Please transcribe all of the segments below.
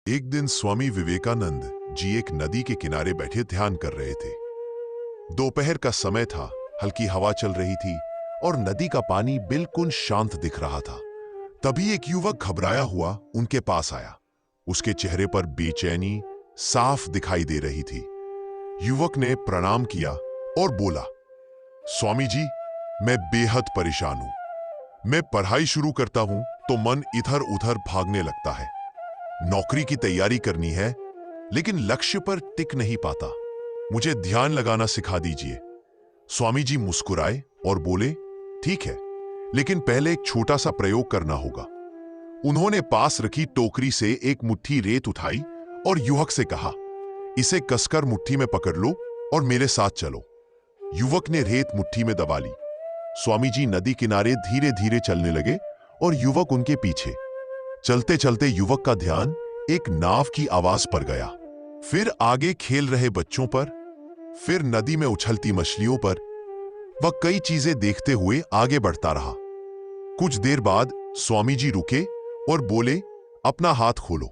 एक दिन स्वामी विवेकानंद जी एक नदी के किनारे बैठे ध्यान कर रहे थे। दोपहर का समय था, हल्की हवा चल रही थी और नदी का पानी बिल्कुल शांत दिख रहा था। तभी एक युवक घबराया हुआ उनके पास आया। उसके चेहरे पर बेचैनी साफ दिखाई दे रही थी। युवक ने प्रणाम किया और बोला, स्वामी जी, मैं बेहद परेशान हूं। मैं पढ़ाई शुरू करता हूं तो मन इधर उधर भागने लगता है। नौकरी की तैयारी करनी है लेकिन लक्ष्य पर टिक नहीं पाता। मुझे ध्यान लगाना सिखा दीजिए। स्वामी जी मुस्कुराए और बोले, ठीक है, लेकिन पहले एक छोटा सा प्रयोग करना होगा। उन्होंने पास रखी टोकरी से एक मुट्ठी रेत उठाई और युवक से कहा, इसे कसकर मुट्ठी में पकड़ लो और मेरे साथ चलो। युवक ने रेत मुट्ठी में दबा ली। स्वामी जी नदी किनारे धीरे धीरे चलने लगे और युवक उनके पीछे। चलते चलते युवक का ध्यान एक नाव की आवाज पर गया, फिर आगे खेल रहे बच्चों पर, फिर नदी में उछलती मछलियों पर। वह कई चीजें देखते हुए आगे बढ़ता रहा। कुछ देर बाद स्वामी जी रुके और बोले, अपना हाथ खोलो।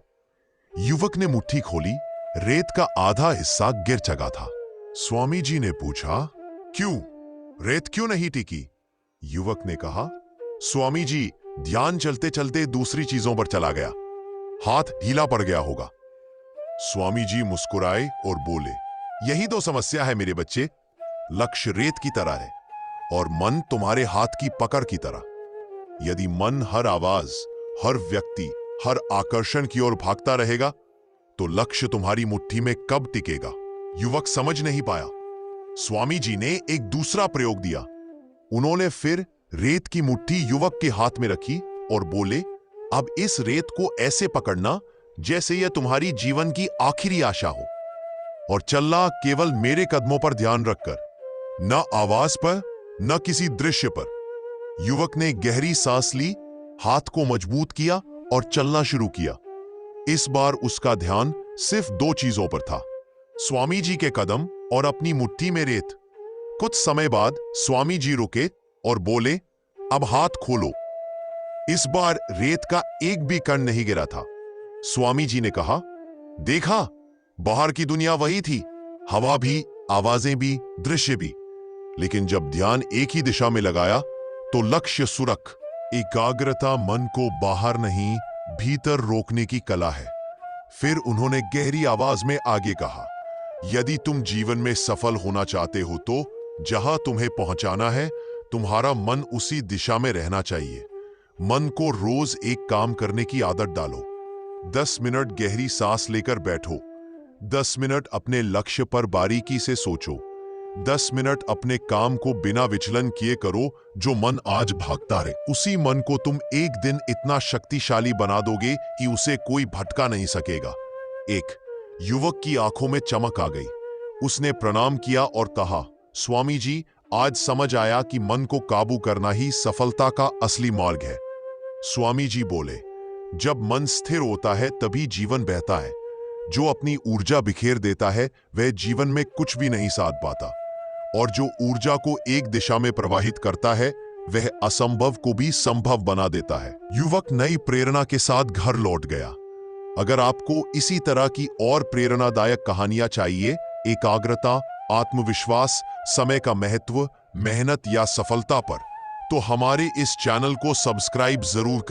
युवक ने मुट्ठी खोली। रेत का आधा हिस्सा गिर चुका था। स्वामी जी ने पूछा, क्यों? रेत क्यों नहीं टिकी? युवक ने कहा, स्वामी जी, ध्यान चलते चलते दूसरी चीजों पर चला गया। हाथ ढीला पड़ गया होगा। स्वामी जी मुस्कुराए और बोले, यही तो समस्या है मेरे बच्चे। लक्ष्य रेत की तरह है और मन तुम्हारे हाथ की पकड़ की तरह। यदि मन हर आवाज, हर व्यक्ति, हर आकर्षण की ओर भागता रहेगा तो लक्ष्य तुम्हारी मुट्ठी में कब टिकेगा? युवक समझ नहीं पाया। स्वामी जी ने एक दूसरा प्रयोग दिया। उन्होंने फिर रेत की मुट्ठी युवक के हाथ में रखी और बोले, अब इस रेत को ऐसे पकड़ना जैसे यह तुम्हारी जीवन की आखिरी आशा हो, और चलना केवल मेरे कदमों पर ध्यान रखकर, न आवाज पर न किसी दृश्य पर। युवक ने गहरी सांस ली, हाथ को मजबूत किया और चलना शुरू किया। इस बार उसका ध्यान सिर्फ दो चीजों पर था, स्वामी जी के कदम और अपनी मुट्ठी में रेत। कुछ समय बाद स्वामी जी रुके और बोले, अब हाथ खोलो। इस बार रेत का एक भी कण नहीं गिरा था। स्वामी जी ने कहा, देखा, बाहर की दुनिया वही थी, हवा भी, आवाजें भी, दृश्य भी, लेकिन जब ध्यान एक ही दिशा में लगाया तो लक्ष्य सुरख। एकाग्रता मन को बाहर नहीं, भीतर रोकने की कला है। फिर उन्होंने गहरी आवाज में आगे कहा, यदि तुम जीवन में सफल होना चाहते हो तो जहां तुम्हें पहुंचाना है, तुम्हारा मन उसी दिशा में रहना चाहिए। मन को रोज एक काम करने की आदत डालो। 10 मिनट गहरी सांस लेकर बैठो। 10 मिनट अपने लक्ष्य पर बारीकी से सोचो। 10 मिनट अपने काम को बिना विचलन किए करो जो मन आज भागता रहे। उसी मन को तुम एक दिन इतना शक्तिशाली बना दोगे कि उसे कोई भटका नहीं सकेगा। एक युवक की आंखों में चमक आ गई। उसने प्रणाम किया और कहा, स्वामी जी, आज समझ आया कि मन को काबू करना ही सफलता का असली मार्ग है। स्वामी जी बोले, जब मन स्थिर होता है तभी जीवन बहता है। जो अपनी ऊर्जा बिखेर देता है वह जीवन में कुछ भी नहीं साध पाता, और जो ऊर्जा को एक दिशा में प्रवाहित करता है वह असंभव को भी संभव बना देता है। युवक नई प्रेरणा के साथ घर लौट गया। अगर आपको इसी तरह की और प्रेरणादायक कहानियां चाहिए, एकाग्रता, आत्मविश्वास, समय का महत्व, मेहनत या सफलता पर, तो हमारे इस चैनल को सब्सक्राइब जरूर करें।